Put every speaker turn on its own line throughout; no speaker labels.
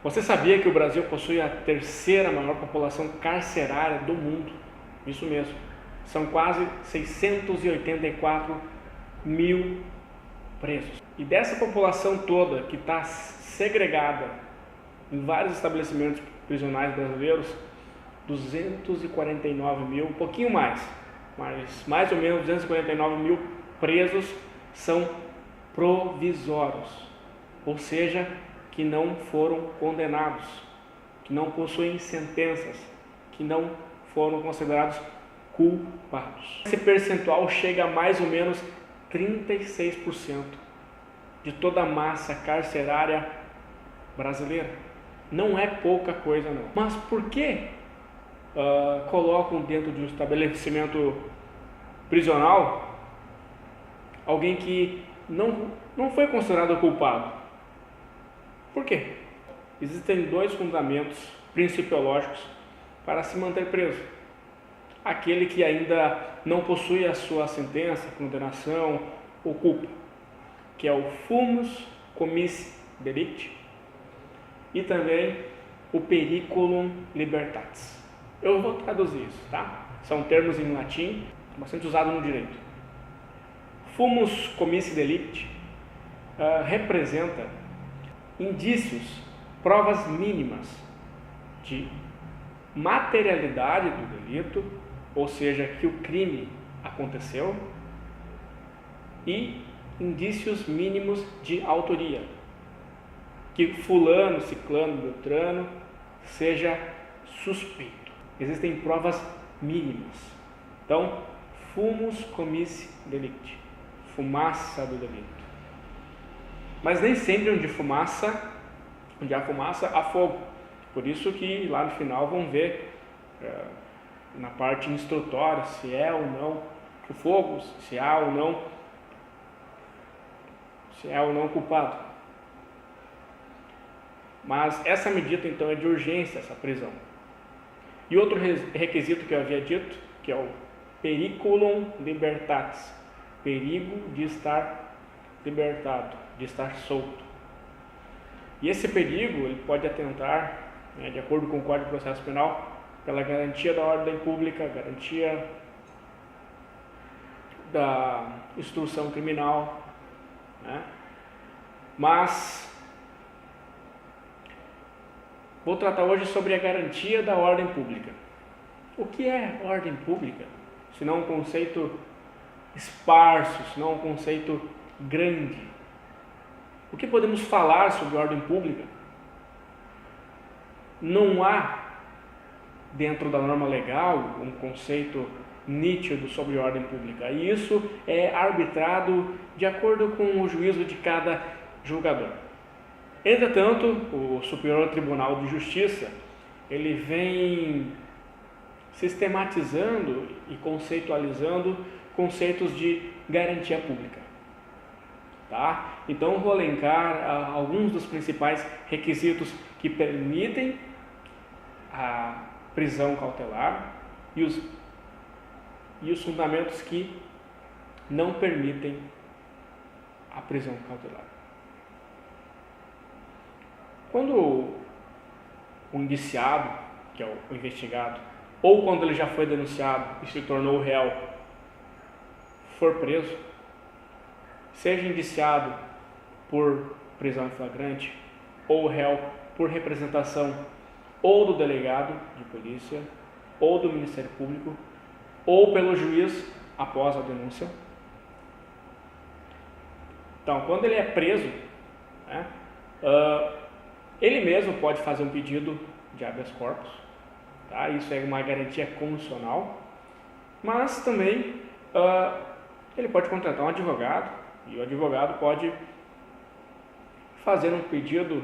Você sabia que o Brasil possui a terceira maior população carcerária do mundo? Isso mesmo. São quase 684 mil presos. E dessa população toda que está segregada em vários estabelecimentos prisionais brasileiros, 249 mil, um pouquinho mais, mas mais ou menos 249 mil presos são provisórios, ou seja, que não foram condenados, que não possuem sentenças, que não foram considerados culpados. Esse percentual chega a mais ou menos 36% de toda a massa carcerária brasileira. Não é pouca coisa não. Mas por que colocam dentro de um estabelecimento prisional alguém que não foi considerado culpado? Por quê? Existem dois fundamentos principiológicos para se manter preso. Aquele que ainda não possui a sua sentença, condenação ou culpa, que é o fumus comissi delicti, e também o periculum libertatis. Eu vou traduzir isso, tá? São termos em latim, bastante usado no direito. Fumus comissi delicti representa indícios, provas mínimas de materialidade do delito, ou seja, que o crime aconteceu, e indícios mínimos de autoria, que fulano, ciclano, beltrano seja suspeito. Existem provas mínimas. Então, fumus comissi delicti, fumaça do delito. Mas nem sempre onde há fumaça, há fogo. Por isso que lá no final vão ver na parte instrutória se é ou não o fogo, se há ou não culpado. Mas essa medida então é de urgência, essa prisão. E outro requisito que eu havia dito, que é o periculum libertatis, perigo de estar libertado, de estar solto. E esse perigo ele pode atentar, de acordo com o Código de Processo Penal, pela garantia da ordem pública, garantia da instrução criminal, né? Mas vou tratar hoje sobre a garantia da ordem pública. O que é ordem pública? Se não um conceito esparso, se não um conceito grande. O que podemos falar sobre ordem pública? Não há, dentro da norma legal, um conceito nítido sobre ordem pública. E isso é arbitrado de acordo com o juízo de cada julgador. Entretanto, o Superior Tribunal de Justiça, ele vem sistematizando e conceitualizando conceitos de garantia pública. Tá? Então, vou elencar alguns dos principais requisitos que permitem a prisão cautelar e os fundamentos que não permitem a prisão cautelar. Quando o indiciado, que é o investigado, ou quando ele já foi denunciado e se tornou réu, for preso, seja indiciado por prisão em flagrante, ou réu por representação ou do delegado de polícia, ou do Ministério Público, ou pelo juiz após a denúncia. Então, quando ele é preso, né, ele mesmo pode fazer um pedido de habeas corpus, tá? Isso é uma garantia constitucional, mas também ele pode contratar um advogado, e o advogado pode fazer um pedido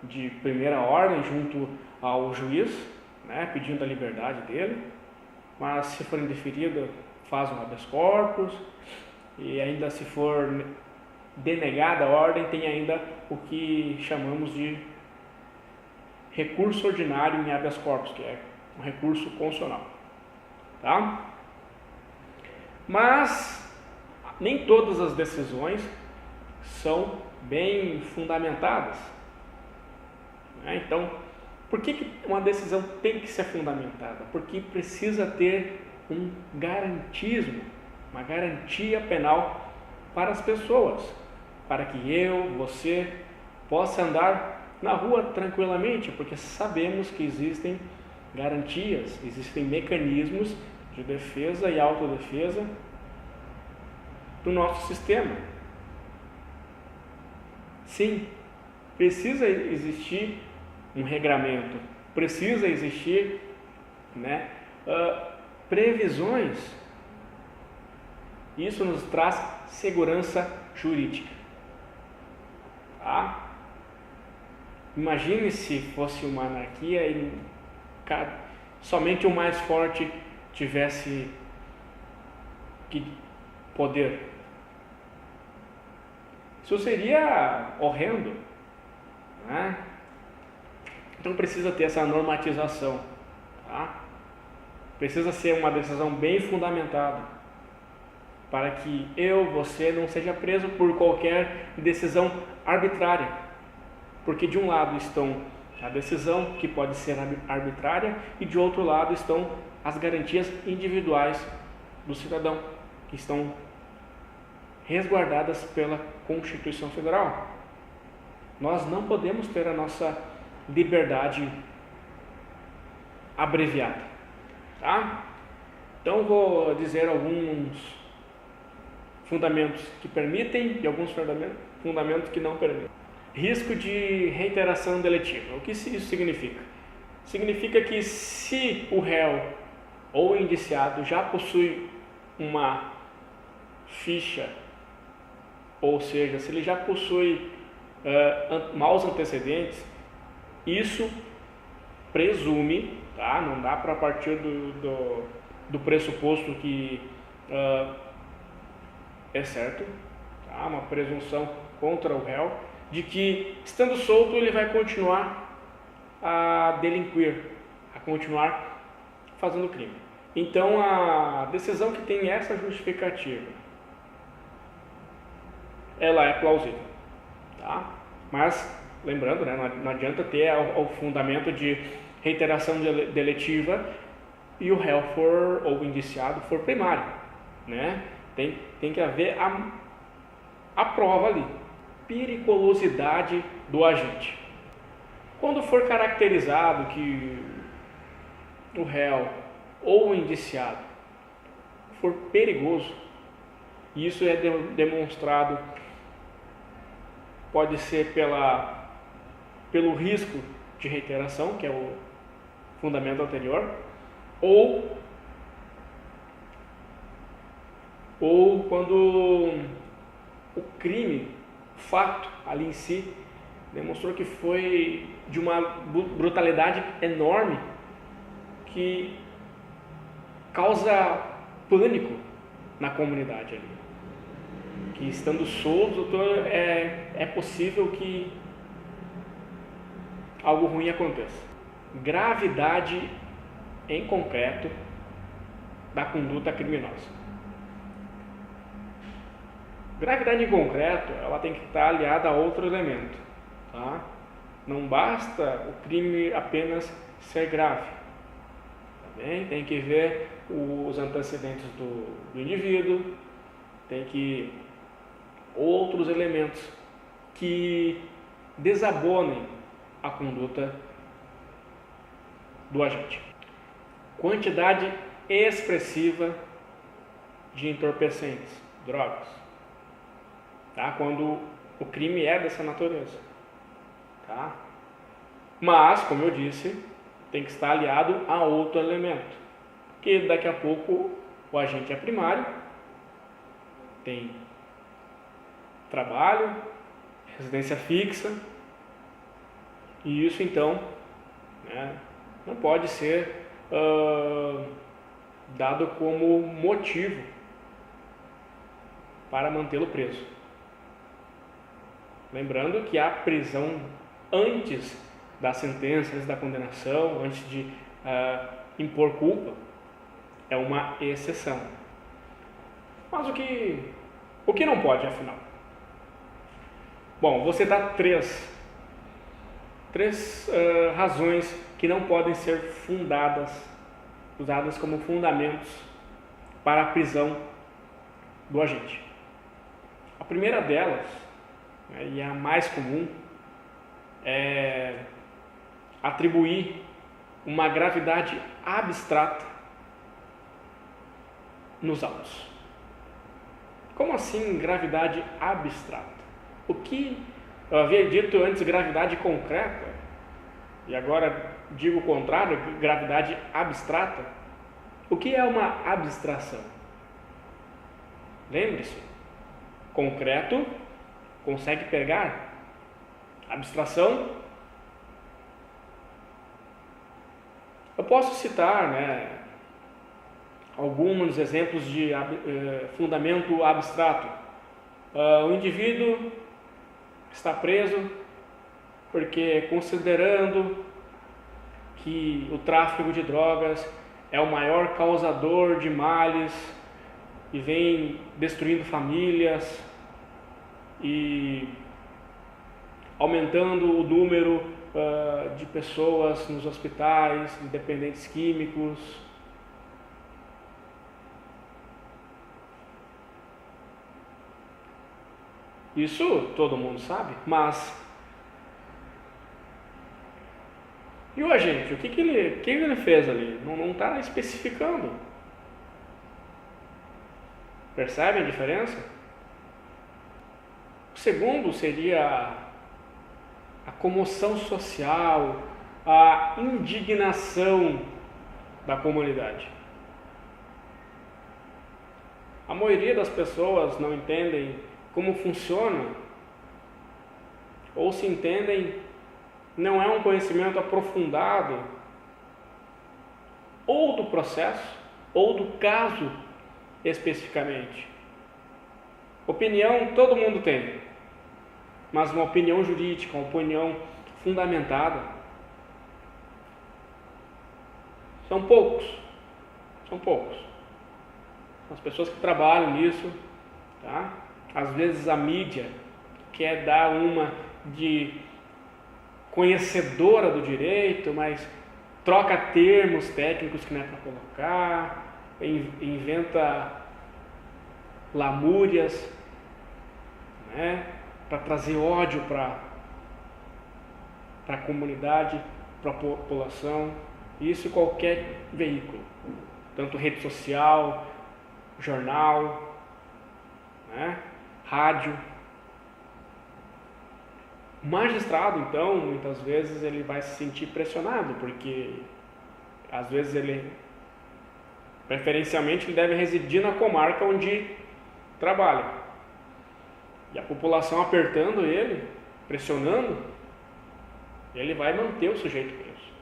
de primeira ordem junto ao juiz, né, pedindo a liberdade dele, mas se for indeferida, faz um habeas corpus, e ainda se for denegada a ordem, tem ainda o que chamamos de recurso ordinário em habeas corpus, que é um recurso constitucional. Tá? Mas nem todas as decisões são bem fundamentadas. Então, por que uma decisão tem que ser fundamentada? Porque precisa ter um garantismo, uma garantia penal para as pessoas, para que eu, você, possa andar na rua tranquilamente, porque sabemos que existem garantias, existem mecanismos de defesa e autodefesa do nosso sistema. Sim, precisa existir um regramento, precisa existir, previsões. Isso nos traz segurança jurídica. Tá? Imagine se fosse uma anarquia e somente o mais forte tivesse poder. Isso seria horrendo, né? Então precisa ter essa normatização, tá? Precisa ser uma decisão bem fundamentada, para que você não seja preso por qualquer decisão arbitrária, porque de um lado estão a decisão, que pode ser arbitrária, e de outro lado estão as garantias individuais do cidadão, que estão resguardadas pela Constituição Federal. Nós não podemos ter a nossa liberdade abreviada, tá? Então vou dizer alguns fundamentos que permitem e alguns fundamentos que não permitem. Risco de reiteração deletiva. O que isso significa? Significa que se o réu ou o indiciado já possui uma ficha, ou seja, se ele já possui maus antecedentes, isso presume, tá? Não dá para partir do pressuposto que é certo, tá? Uma presunção contra o réu, de que estando solto ele vai continuar a delinquir, a continuar fazendo crime. Então a decisão que tem essa justificativa, ela é plausível, tá? Mas lembrando, não adianta ter o fundamento de reiteração deletiva e o réu ou o indiciado for primário, né? Tem que haver a prova ali, periculosidade do agente. Quando for caracterizado que o réu ou o indiciado for perigoso, e isso é demonstrado, pode ser pelo risco de reiteração, que é o fundamento anterior, ou quando o crime, o fato ali em si, demonstrou que foi de uma brutalidade enorme, que causa pânico na comunidade ali. Que estando solto é possível que algo ruim aconteça. Gravidade em concreto da conduta criminosa. Gravidade em concreto, ela tem que estar aliada a outro elemento, tá? Não basta o crime apenas ser grave, tá bem? Tem que ver os antecedentes do indivíduo, tem que outros elementos que desabonem a conduta do agente. Quantidade expressiva de entorpecentes, drogas, tá? Quando o crime é dessa natureza, tá? Mas, como eu disse, tem que estar aliado a outro elemento, que daqui a pouco o agente é primário, tem trabalho, residência fixa, e isso então, não pode ser dado como motivo para mantê-lo preso. Lembrando que a prisão antes da sentença, antes da condenação, antes de impor culpa, é uma exceção. Mas o que não pode, afinal? Bom, vou citar três três razões que não podem ser usadas como fundamentos para a prisão do agente. A primeira delas, né, e a mais comum, é atribuir uma gravidade abstrata nos autos. Como assim gravidade abstrata? O que eu havia dito antes, gravidade concreta, e agora digo o contrário, gravidade abstrata. O que é uma abstração? Lembre-se, concreto consegue pegar, abstração. Eu posso citar, né, alguns exemplos de fundamento abstrato. O indivíduo está preso porque, considerando que o tráfico de drogas é o maior causador de males e vem destruindo famílias e aumentando o número de pessoas nos hospitais, de dependentes químicos. Isso todo mundo sabe, mas e o agente? O que ele fez ali? Não está especificando. Percebem a diferença? O segundo seria a comoção social, a indignação da comunidade. A maioria das pessoas não entendem como funciona, ou se entendem, não é um conhecimento aprofundado ou do processo ou do caso especificamente. Opinião todo mundo tem, mas uma opinião jurídica, uma opinião fundamentada, são poucos. São as pessoas que trabalham nisso, tá? Às vezes a mídia quer dar uma de conhecedora do direito, mas troca termos técnicos que não é para colocar, inventa lamúrias, né, para trazer ódio para a comunidade, para a população. Isso em qualquer veículo, tanto rede social, jornal, né, rádio. O magistrado, então, muitas vezes ele vai se sentir pressionado, porque às vezes preferencialmente, ele deve residir na comarca onde trabalha. E a população apertando ele, pressionando, ele vai manter o sujeito preso.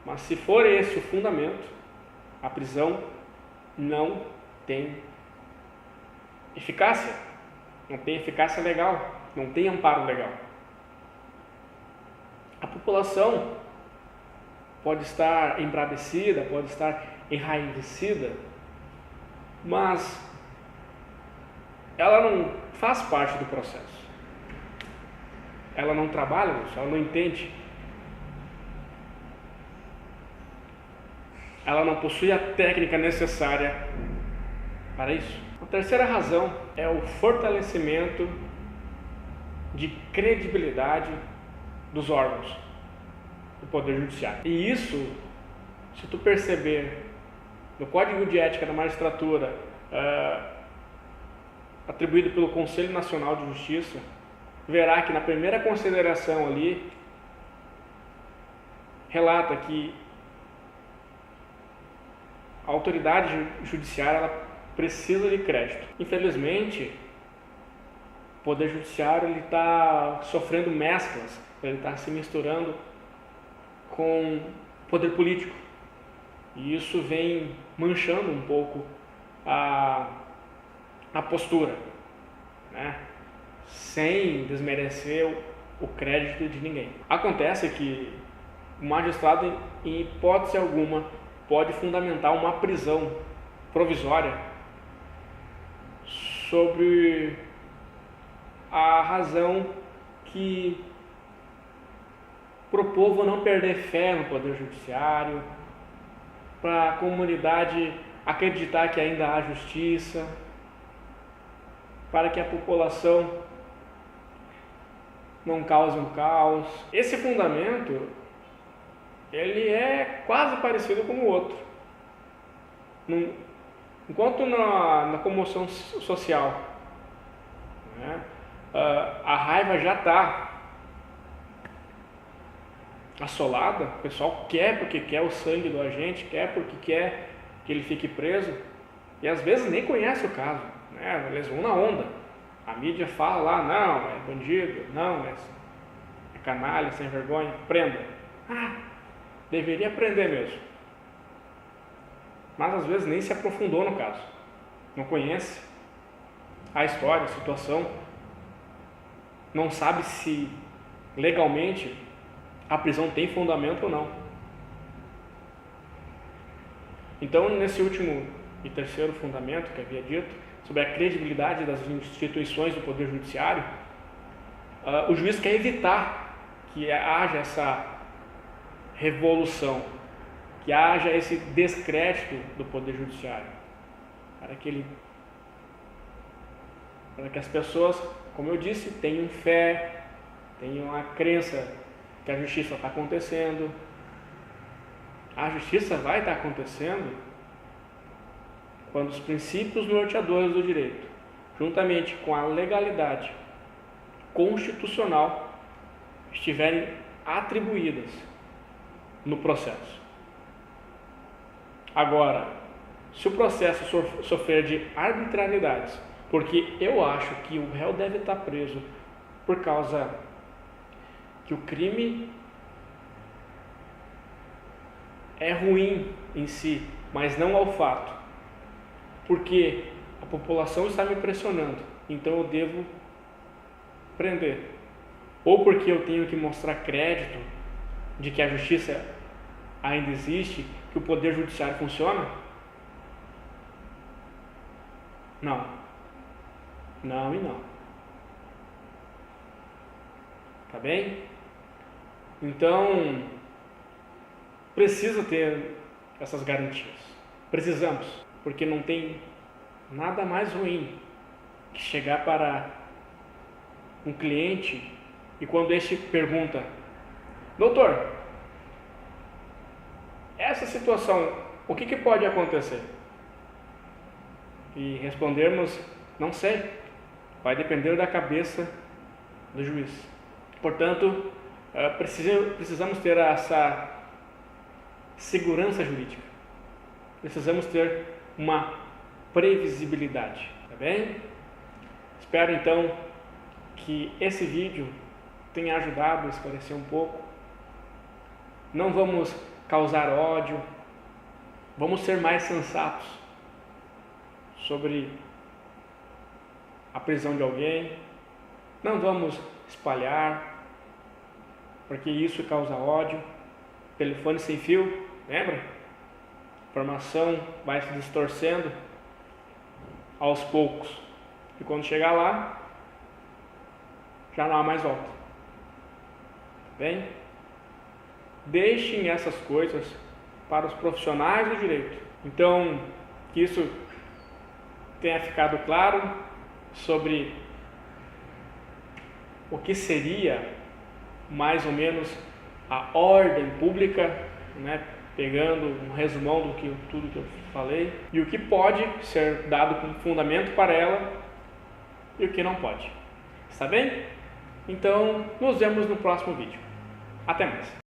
Mas se for esse o fundamento, a prisão não tem eficácia, não tem eficácia legal, não tem amparo legal. A população pode estar embravecida, pode estar enraivecida, mas ela não faz parte do processo. Ela não trabalha nisso, ela não entende. Ela não possui a técnica necessária para isso. A terceira razão é o fortalecimento de credibilidade dos órgãos do Poder Judiciário. E isso, se tu perceber no Código de Ética da Magistratura, atribuído pelo Conselho Nacional de Justiça, verá que na primeira consideração ali, relata que a autoridade judiciária ela precisa de crédito. Infelizmente, o Poder Judiciário está sofrendo mesclas, ele está se misturando com o poder político. E isso vem manchando um pouco a postura, né? Sem desmerecer o crédito de ninguém. Acontece que o magistrado, em hipótese alguma, pode fundamentar uma prisão provisória sobre a razão que para o povo não perder fé no Poder Judiciário, para a comunidade acreditar que ainda há justiça, para que a população não cause um caos. Esse fundamento, ele é quase parecido com o outro. Enquanto na comoção social, né, a raiva já está assolada, o pessoal quer porque quer o sangue do agente, quer porque quer que ele fique preso, e às vezes nem conhece o caso, né? Eles vão na onda. A mídia fala lá, não, é bandido, não, é canalha, sem vergonha, prenda. Deveria prender mesmo. Mas às vezes nem se aprofundou no caso, não conhece a história, a situação, não sabe se legalmente a prisão tem fundamento ou não. Então, nesse último e terceiro fundamento que havia dito, sobre a credibilidade das instituições do Poder Judiciário, o juiz quer evitar que haja essa revolução, que haja esse descrédito do Poder Judiciário, para que as pessoas, como eu disse, tenham fé, tenham a crença que a justiça está acontecendo. A justiça vai estar acontecendo quando os princípios norteadores do direito, juntamente com a legalidade constitucional, estiverem atribuídas no processo. Agora, se o processo sofrer de arbitrariedades, porque eu acho que o réu deve estar preso por causa que o crime é ruim em si, mas não ao fato, porque a população está me pressionando, então eu devo prender, ou porque eu tenho que mostrar crédito de que a justiça ainda existe, que o Poder Judiciário funciona? Não e não. Tá bem? Então, precisa ter essas garantias. Precisamos, porque não tem nada mais ruim que chegar para um cliente e quando este pergunta: doutor, essa situação, o que pode acontecer? E respondermos: não sei, vai depender da cabeça do juiz. Portanto, precisamos ter essa segurança jurídica, precisamos ter uma previsibilidade, tá bem? Espero então que esse vídeo tenha ajudado a esclarecer um pouco. Não vamos causar ódio, vamos ser mais sensatos sobre a prisão de alguém, não vamos espalhar, porque isso causa ódio. Telefone sem fio, lembra? A informação vai se distorcendo aos poucos, e quando chegar lá, já não há mais volta. Bem? Deixem essas coisas para os profissionais do direito. Então, que isso tenha ficado claro sobre o que seria mais ou menos a ordem pública, né? Pegando um resumão do que tudo que eu falei, e o que pode ser dado como fundamento para ela e o que não pode. Está bem? Então, nos vemos no próximo vídeo. Até mais!